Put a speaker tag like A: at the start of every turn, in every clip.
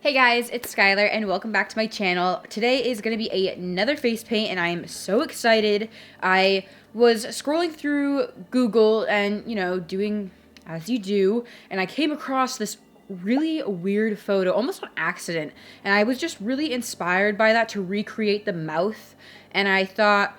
A: Hey guys, it's Skylar and welcome back to my channel. Today is going to be another face paint and I'm so excited. I was scrolling through Google and, doing as you do, and I came across this really weird photo, almost on accident, and I was just really inspired by that to recreate the mouth, and I thought,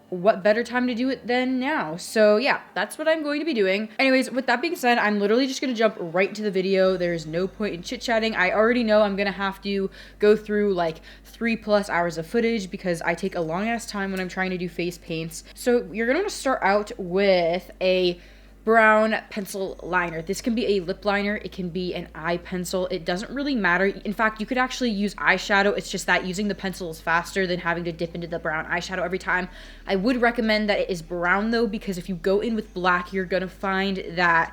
A: what better time to do it than now? So yeah, that's what I'm going to be doing. Anyways, with that being said, I'm literally just going to jump right into the video. There's no point in chit-chatting. I already know I'm going to have to go through like 3+ hours of footage because I take a long ass time when I'm trying to do face paints. So you're going to want to start out with a brown pencil liner. This can be a lip liner, it can be an eye pencil, it doesn't really matter. In fact, you could actually use eyeshadow. It's just that using the pencil is faster than having to dip into the brown eyeshadow every time. I would recommend that it is brown though, because if you go in with black, you're gonna find that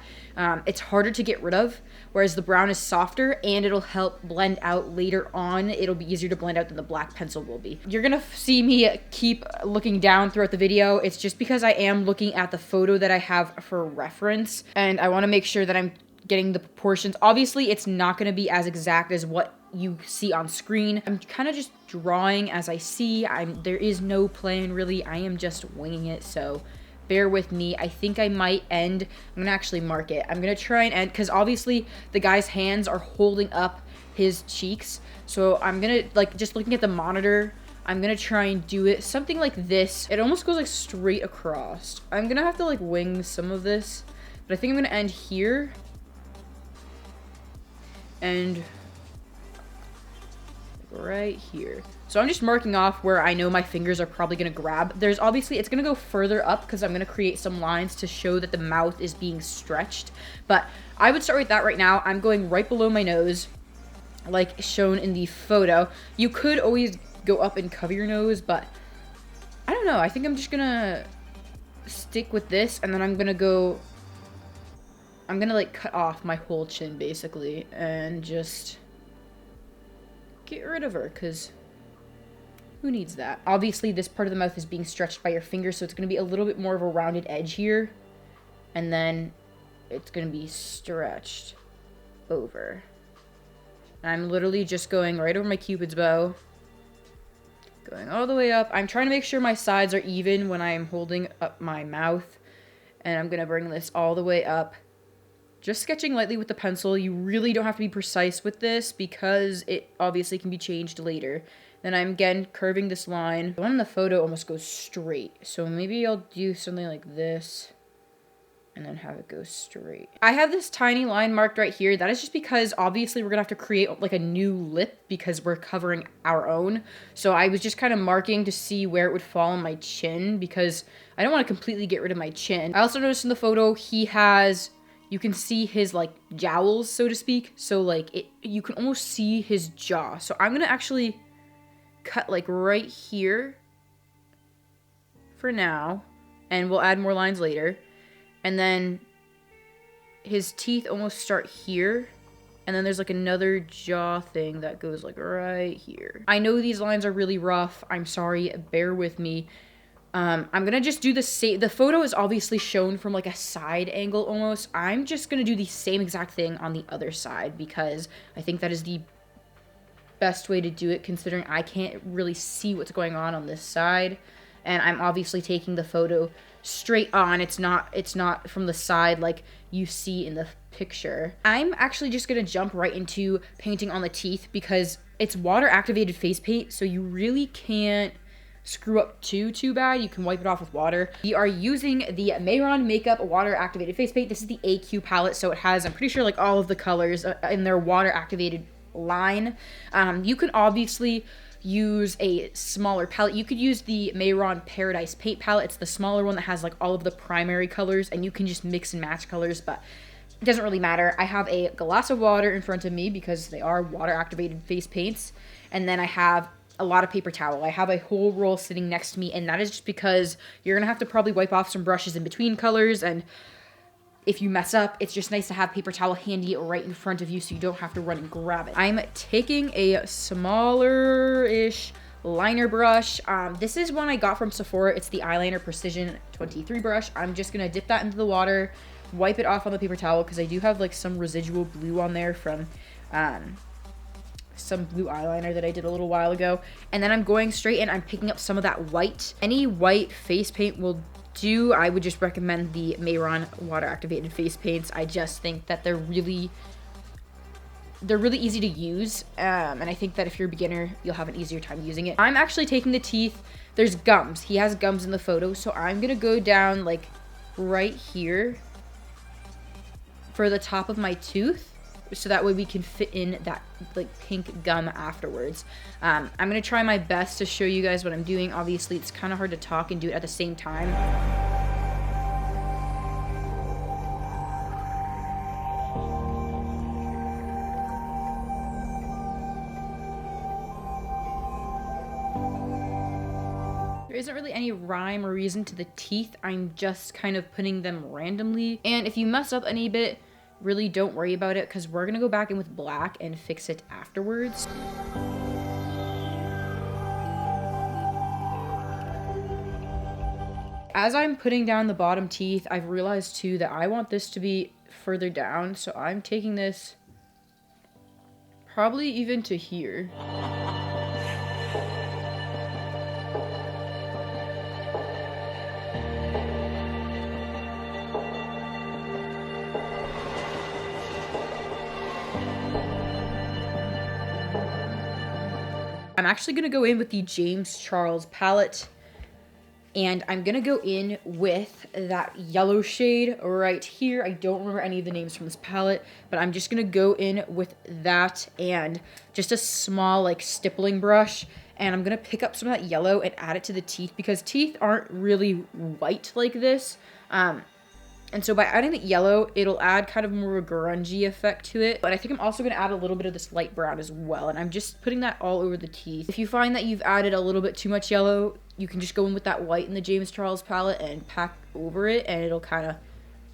A: it's harder to get rid of, whereas the brown is softer and it'll help blend out later on. It'll be easier to blend out than the black pencil will be. You're gonna see me keep looking down throughout the video. It's just because I am looking at the photo that I have for reference and I want to make sure that I'm getting the proportions. Obviously, it's not going to be as exact as what you see on screen. I'm kind of just drawing as I see. There is no plan really. I am just winging it, so bear with me. I think I might end. I'm gonna actually mark it. I'm gonna try and end because obviously the guy's hands are holding up his cheeks. So I'm gonna, like, just looking at the monitor, I'm gonna try and do it something like this. It almost goes like straight across. I'm gonna have to like wing some of this, but I think I'm gonna end here and right here. So I'm just marking off where I know my fingers are probably gonna grab. There's obviously, it's gonna go further up because I'm gonna create some lines to show that the mouth is being stretched. But I would start with that right now. I'm going right below my nose, like shown in the photo. You could always go up and cover your nose, but I don't know. I think I'm just gonna stick with this, and then I'm gonna like cut off my whole chin basically, and just get rid of her, because who needs that? Obviously, this part of the mouth is being stretched by your fingers, so it's going to be a little bit more of a rounded edge here. And then it's going to be stretched over. And I'm literally just going right over my Cupid's bow. Going all the way up. I'm trying to make sure my sides are even when I'm holding up my mouth. And I'm going to bring this all the way up. Just sketching lightly with the pencil. You really don't have to be precise with this because it obviously can be changed later. Then I'm again curving this line. The one in the photo almost goes straight. So maybe I'll do something like this and then have it go straight. I have this tiny line marked right here. That is just because obviously we're gonna have to create like a new lip because we're covering our own. So I was just kind of marking to see where it would fall on my chin because I don't want to completely get rid of my chin. I also noticed in the photo he has, you can see his like jowls, so to speak. So like you can almost see his jaw. So I'm gonna actually cut like right here for now, and we'll add more lines later. And then his teeth almost start here, and then there's like another jaw thing that goes like right here. I know these lines are really rough. I'm sorry, bear with me. I'm gonna just do the same. The photo is obviously shown from like a side angle almost. I'm just gonna do the same exact thing on the other side because I think that is the best way to do it, considering I can't really see what's going on this side, and I'm obviously taking the photo straight on. It's not from the side like you see in the picture. I'm actually just gonna jump right into painting on the teeth because it's water activated face paint, so you really can't screw up too bad. You can wipe it off with water. We are using the Mehron Makeup water activated face paint. This is the AQ palette, so it has, I'm pretty sure, like all of the colors in their water activated line. You can obviously use a smaller palette. You could use the Mehron Paradise Paint palette. It's the smaller one that has like all of the primary colors, and you can just mix and match colors, but it doesn't really matter. I have a glass of water in front of me because they are water activated face paints, and then I have a lot of paper towel. I have a whole roll sitting next to me, and that is just because you're gonna have to probably wipe off some brushes in between colors, and if you mess up, it's just nice to have paper towel handy right in front of you so you don't have to run and grab it. I'm taking a smaller-ish liner brush. This is one I got from Sephora. It's the Eyeliner Precision 23 brush. I'm just gonna dip that into the water, wipe it off on the paper towel because I do have like some residual blue on there from some blue eyeliner that I did a little while ago. And then I'm going straight in, I'm picking up some of that white. Any white face paint will do. I would just recommend the Mehron water activated face paints. I just think that they're really easy to use, and I think that if you're a beginner, you'll have an easier time using it. I'm actually taking the teeth. There's gums. He has gums in the photo, so I'm gonna go down like right here for the top of my tooth, so that way we can fit in that like pink gum afterwards. I'm gonna try my best to show you guys what I'm doing. Obviously, it's kind of hard to talk and do it at the same time. There isn't really any rhyme or reason to the teeth. I'm just kind of putting them randomly. And if you mess up any bit, really don't worry about it, because we're gonna go back in with black and fix it afterwards. As I'm putting down the bottom teeth, I've realized too that I want this to be further down. So I'm taking this probably even to here. I'm actually going to go in with the James Charles palette, and I'm going to go in with that yellow shade right here. I don't remember any of the names from this palette, but I'm just going to go in with that and just a small like stippling brush, and I'm going to pick up some of that yellow and add it to the teeth, because teeth aren't really white like this. And so by adding the yellow, it'll add kind of more of a grungy effect to it. But I think I'm also gonna add a little bit of this light brown as well. And I'm just putting that all over the teeth. If you find that you've added a little bit too much yellow, you can just go in with that white in the James Charles palette and pack over it, and it'll kind of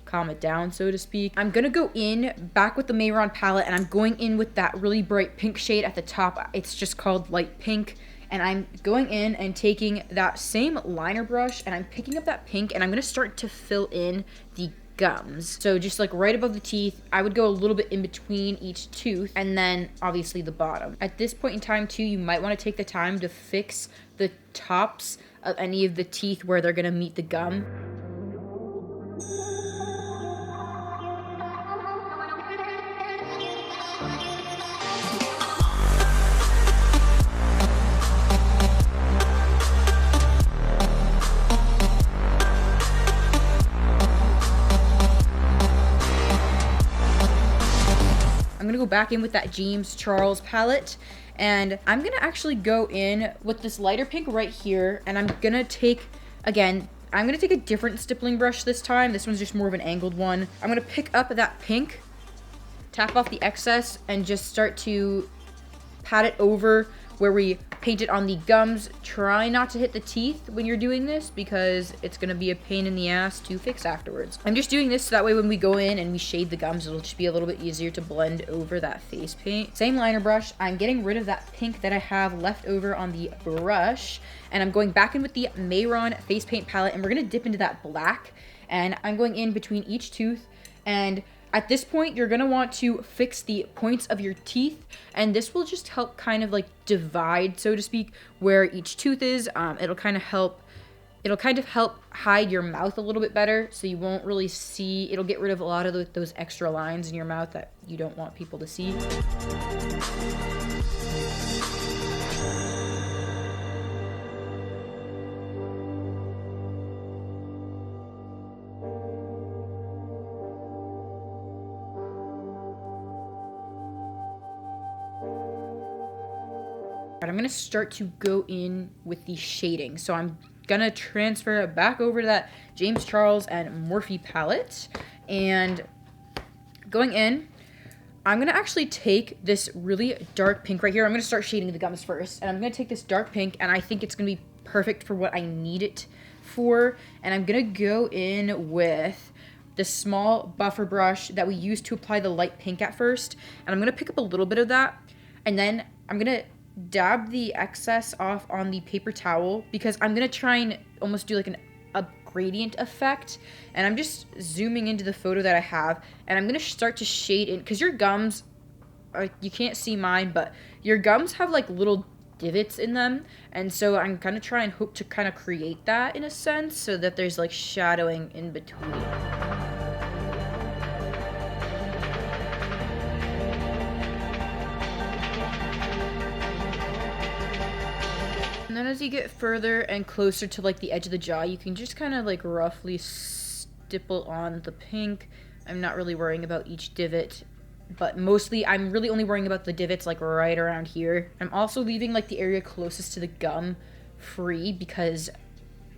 A: calm it down, so to speak. I'm gonna go in back with the Mehron palette, and I'm going in with that really bright pink shade at the top. It's just called light pink. And I'm going in and taking that same liner brush, and I'm picking up that pink, and I'm gonna start to fill in the gums. So just like right above the teeth, I would go a little bit in between each tooth, and then obviously the bottom. At this point in time too, you might wanna take the time to fix the tops of any of the teeth where they're gonna meet the gum. I'm gonna go back in with that James Charles palette, and I'm gonna actually go in with this lighter pink right here, and I'm gonna take, again, I'm gonna take a different stippling brush this time. This one's just more of an angled one. I'm gonna pick up that pink, tap off the excess, and just start to pat it over where we painted on the gums. Try not to hit the teeth when you're doing this, because it's gonna be a pain in the ass to fix afterwards. I'm just doing this so that way when we go in and we shade the gums, it'll just be a little bit easier to blend over that face paint. Same liner brush. I'm getting rid of that pink that I have left over on the brush, and I'm going back in with the Mehron face paint palette, and we're gonna dip into that black, and I'm going in between each tooth. And at this point, you're gonna want to fix the points of your teeth, and this will just help kind of like divide, so to speak, where each tooth is. It'll kind of help hide your mouth a little bit better, so you won't really see. It'll get rid of a lot of those extra lines in your mouth that you don't want people to see. I'm gonna start to go in with the shading. So I'm gonna transfer it back over to that James Charles and Morphe palette, and going in, I'm gonna actually take this really dark pink right here. I'm gonna start shading the gums first, and I'm gonna take this dark pink, and I think it's gonna be perfect for what I need it for. And I'm gonna go in with the small buffer brush that we used to apply the light pink at first, and I'm gonna pick up a little bit of that, and then I'm gonna dab the excess off on the paper towel, because I'm gonna try and almost do like a gradient effect. And I'm just zooming into the photo that I have, and I'm gonna start to shade in, because your gums you can't see mine, but your gums have like little divots in them, and so I'm gonna try and hope to kind of create that in a sense so that there's like shadowing in between. And then as you get further and closer to like the edge of the jaw, you can just kind of like roughly stipple on the pink. I'm not really worrying about each divot, but mostly I'm really only worrying about the divots like right around here. I'm also leaving like the area closest to the gum free because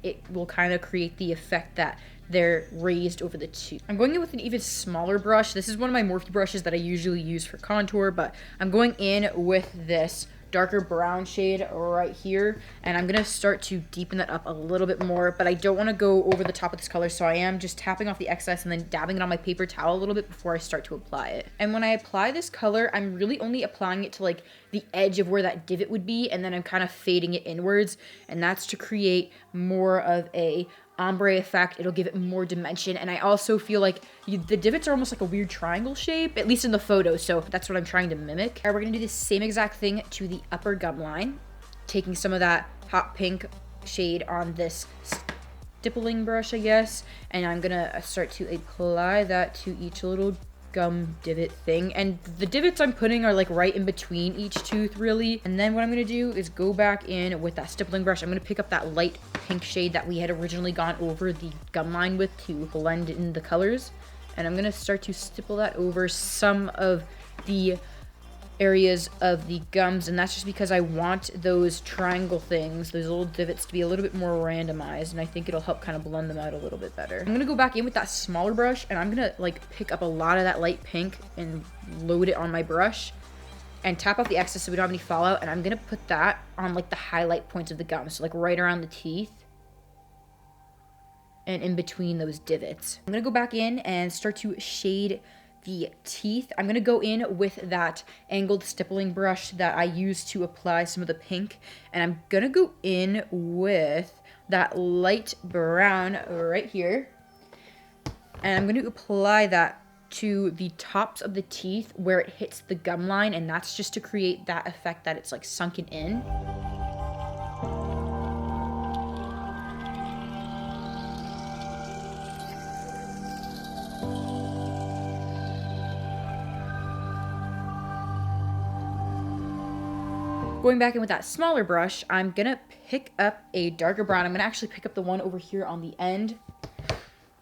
A: it will kind of create the effect that they're raised over the tooth. I'm going in with an even smaller brush. This is one of my Morphe brushes that I usually use for contour, but I'm going in with this darker brown shade right here, and I'm gonna start to deepen that up a little bit more, but I don't want to go over the top of this color, so I am just tapping off the excess and then dabbing it on my paper towel a little bit before I start to apply it. And when I apply this color, I'm really only applying it to like the edge of where that divot would be, and then I'm kind of fading it inwards, and that's to create more of a ombre effect. It'll give it more dimension, and I also feel like the divots are almost like a weird triangle shape, at least in the photo, so that's what I'm trying to mimic. All right, we're gonna do the same exact thing to the upper gum line, taking some of that hot pink shade on this stippling brush, I guess, and I'm gonna start to apply that to each little gum divot thing, and the divots I'm putting are like right in between each tooth really. And then what I'm gonna do is go back in with that stippling brush. I'm gonna pick up that light pink shade that we had originally gone over the gum line with to blend in the colors, and I'm gonna start to stipple that over some of the areas of the gums, and that's just because I want those triangle things, those little divots, to be a little bit more randomized, and I think it'll help kind of blend them out a little bit better. I'm gonna go back in with that smaller brush, and I'm gonna like pick up a lot of that light pink and load it on my brush and tap off the excess so we don't have any fallout, and I'm gonna put that on like the highlight points of the gum, so like right around the teeth and in between those divots. I'm gonna go back in and start to shade the teeth. I'm gonna go in with that angled stippling brush that I used to apply some of the pink, and I'm gonna go in with that light brown right here, and I'm gonna apply that to the tops of the teeth where it hits the gum line, and that's just to create that effect that it's like sunken in. Going back in with that smaller brush, I'm gonna pick up a darker brown. I'm gonna actually pick up the one over here on the end,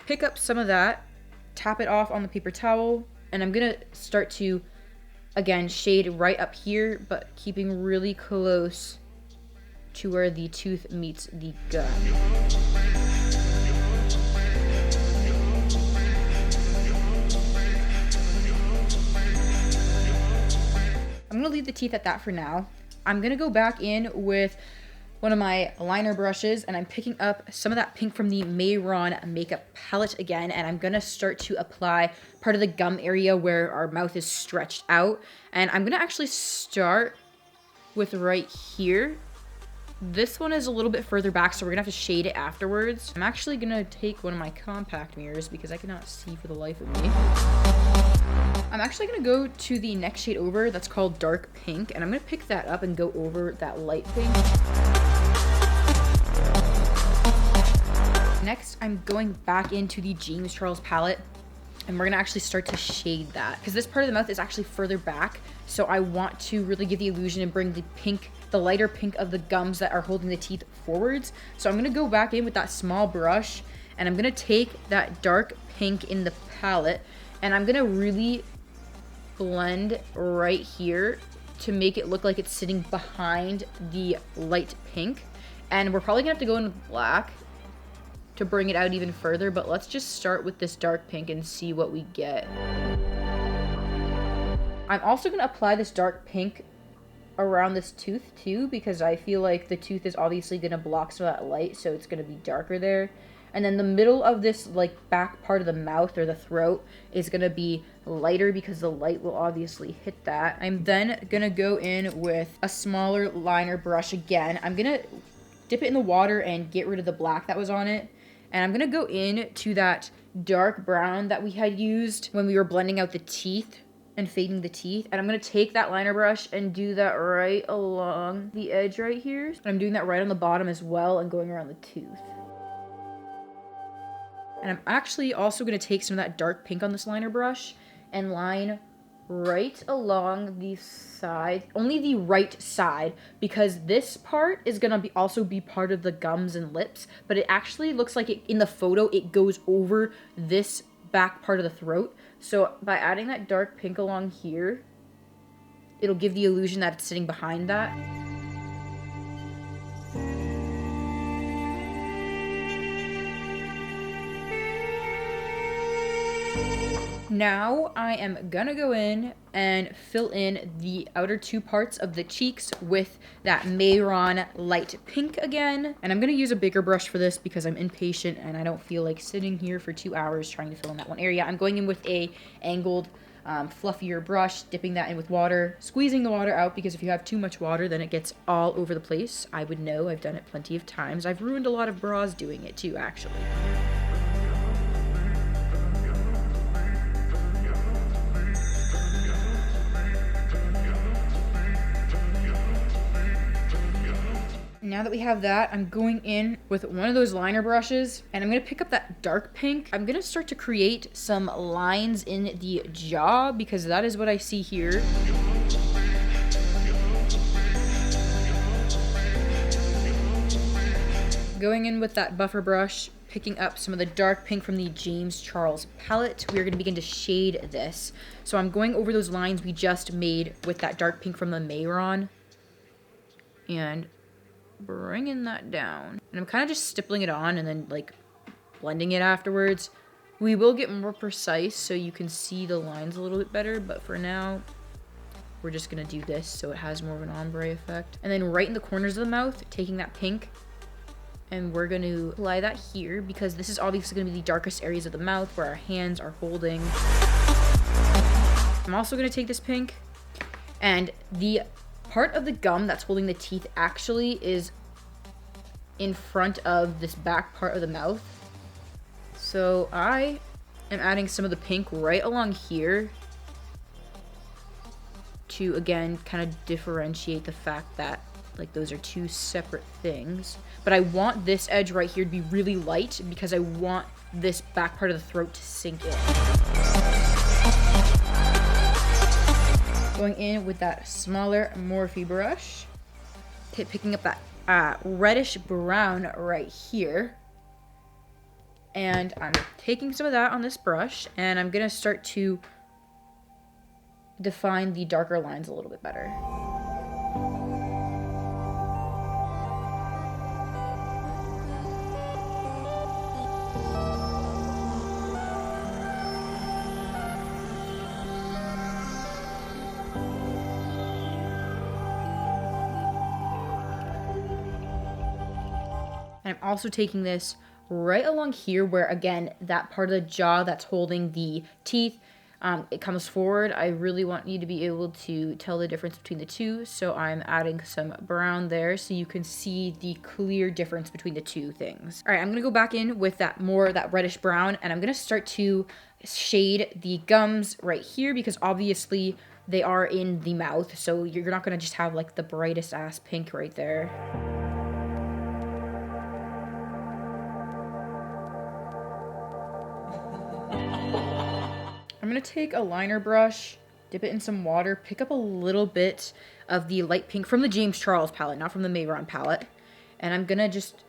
A: pick up some of that, tap it off on the paper towel, and I'm gonna start to, again, shade right up here, but keeping really close to where the tooth meets the gum. I'm gonna leave the teeth at that for now. I'm gonna go back in with one of my liner brushes, and I'm picking up some of that pink from the Mehron makeup palette again, and I'm gonna start to apply part of the gum area where our mouth is stretched out. And I'm gonna actually start with right here. This one is a little bit further back, so we're gonna have to shade it afterwards. I'm actually gonna take one of my compact mirrors because I cannot see for the life of me. I'm actually gonna go to the next shade over that's called dark pink, and I'm gonna pick that up and go over that light pink. Next, I'm going back into the James Charles palette, and we're gonna actually start to shade that because this part of the mouth is actually further back, so I want to really give the illusion and bring the pink, the lighter pink of the gums that are holding the teeth forwards. So I'm gonna go back in with that small brush, and I'm gonna take that dark pink in the palette, and I'm gonna really blend right here to make it look like it's sitting behind the light pink. And we're probably gonna have to go in black to bring it out even further, but let's just start with this dark pink and see what we get. I'm also gonna apply this dark pink around this tooth too, because I feel like the tooth is obviously gonna block some of that light, so it's gonna be darker there. And then the middle of this like back part of the mouth or the throat is gonna be lighter because the light will obviously hit that. I'm then gonna go in with a smaller liner brush again. I'm gonna dip it in the water and get rid of the black that was on it. And I'm gonna go in to that dark brown that we had used when we were blending out the teeth. and fading the teeth. And I'm going to take that liner brush and do that right along the edge right here. And I'm doing that right on the bottom as well and going around the tooth. And I'm actually also going to take some of that dark pink on this liner brush and line right along the side, only the right side, because this part is going to also be part of the gums and lips, but it actually looks like in the photo it goes over this back part of the throat. So by adding that dark pink along here, it'll give the illusion that it's sitting behind that. Now I am gonna go in and fill in the outer two parts of the cheeks with that Mehron light pink again. And I'm gonna use a bigger brush for this because I'm impatient and I don't feel like sitting here for 2 hours trying to fill in that one area. I'm going in with a angled, fluffier brush, dipping that in with water, squeezing the water out, because if you have too much water, then it gets all over the place. I would know, I've done it plenty of times. I've ruined a lot of bras doing it too, actually. Now that we have that, I'm going in with one of those liner brushes and I'm going to pick up that dark pink. I'm going to start to create some lines in the jaw because that is what I see here. Going in with that buffer brush, picking up some of the dark pink from the Charles palette. We are going to begin to shade this. So I'm going over those lines we just made with that dark pink from the Mehron and bringing that down. And I'm kind of just stippling it on and then like blending it afterwards. We will get more precise so you can see the lines a little bit better, but for now we're just gonna do this so it has more of an ombre effect. And then right in the corners of the mouth, taking that pink, and we're going to apply that here because this is obviously going to be the darkest areas of the mouth where our hands are holding. I'm also going to take this pink, and the part of the gum that's holding the teeth actually is in front of this back part of the mouth. So I am adding some of the pink right along here to, again, kind of differentiate the fact that like those are two separate things. But I want this edge right here to be really light because I want this back part of the throat to sink in. Going in with that smaller Morphe brush, picking up that reddish brown right here. And I'm taking some of that on this brush and I'm gonna start to define the darker lines a little bit better. And I'm also taking this right along here where, again, that part of the jaw that's holding the teeth, it comes forward. I really want you to be able to tell the difference between the two. So I'm adding some brown there so you can see the clear difference between the two things. All right, I'm going to go back in with that reddish brown, and I'm going to start to shade the gums right here because obviously they are in the mouth. So you're not going to just have like the brightest ass pink right there. I'm going to take a liner brush, dip it in some water, pick up a little bit of the light pink from the Charles palette, not from the Mehron palette. And I'm going to just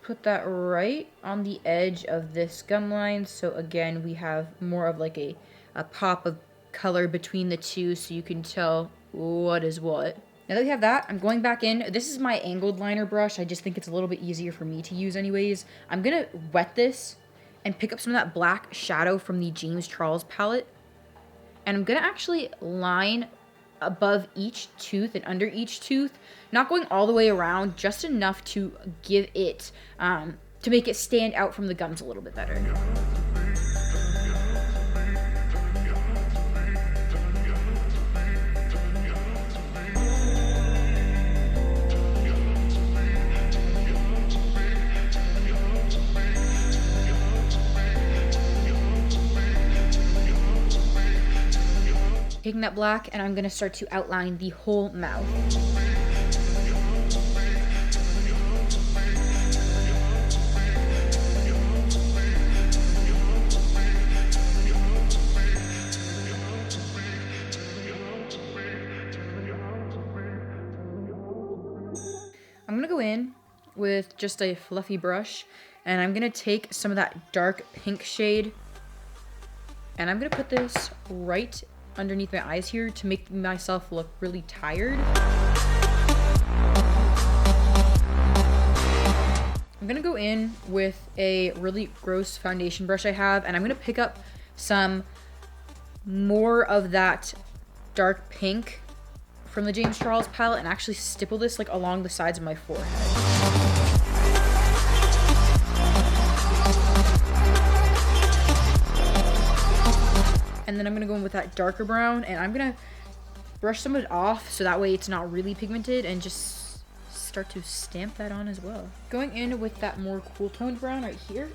A: put that right on the edge of this gum line. So again, we have more of like a pop of color between the two so you can tell what is what. Now that we have that, I'm going back in. This is my angled liner brush. I just think it's a little bit easier for me to use anyways. I'm going to wet this and pick up some of that black shadow from the Charles palette. And I'm going to actually line above each tooth and under each tooth, not going all the way around, just enough to give it, to make it stand out from the gums a little bit better. taking that black and I'm gonna start to outline the whole mouth. I'm gonna go in with just a fluffy brush and I'm gonna take some of that dark pink shade and I'm gonna put this right underneath my eyes here to make myself look really tired. I'm gonna go in with a really gross foundation brush I have and I'm gonna pick up some more of that dark pink from the James Charles palette and actually stipple this like along the sides of my forehead. And then I'm gonna go in with that darker brown and I'm gonna brush some of it off so that way it's not really pigmented and just start to stamp that on as well. Going in with that more cool toned brown right here.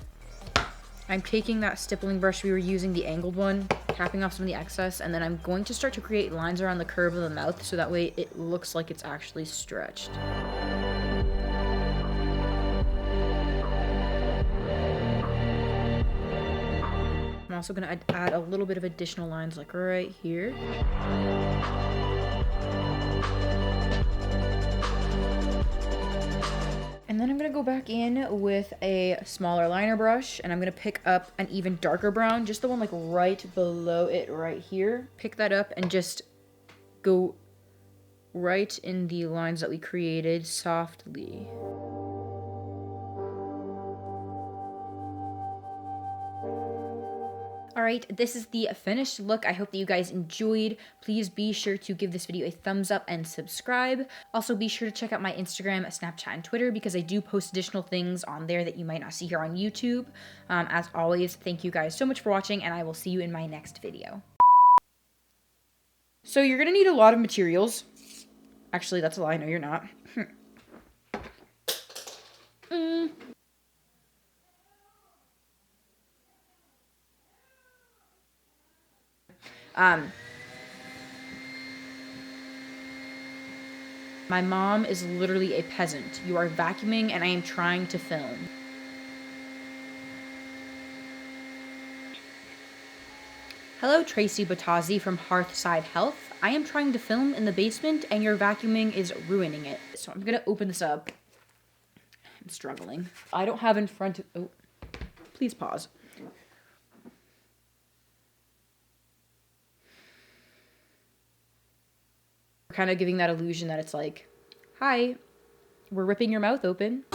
A: I'm taking that stippling brush we were using, the angled one, tapping off some of the excess, and then I'm going to start to create lines around the curve of the mouth so that way it looks like it's actually stretched. I'm also going to add a little bit of additional lines like right here. And then I'm gonna go back in with a smaller liner brush and I'm gonna pick up an even darker brown, just the one like right below it right here. Pick that up and just go right in the lines that we created softly. Alright, this is the finished look. I hope that you guys enjoyed. Please be sure to give this video a thumbs up and subscribe. Also, be sure to check out my Instagram, Snapchat, and Twitter because I do post additional things on there that you might not see here on YouTube. As always, thank you guys so much for watching, and I will see you in my next video. So you're going to need a lot of materials. Actually, that's a lie. No, you're not. My mom is literally a peasant. You are vacuuming and I am trying to film. Hello, Tracy Batazzi from Hearthside Health. I am trying to film in the basement and your vacuuming is ruining it. So I'm gonna open this up. I'm struggling. I don't have in front of, oh, please pause. Kind of giving that illusion that it's like, hi, we're ripping your mouth open.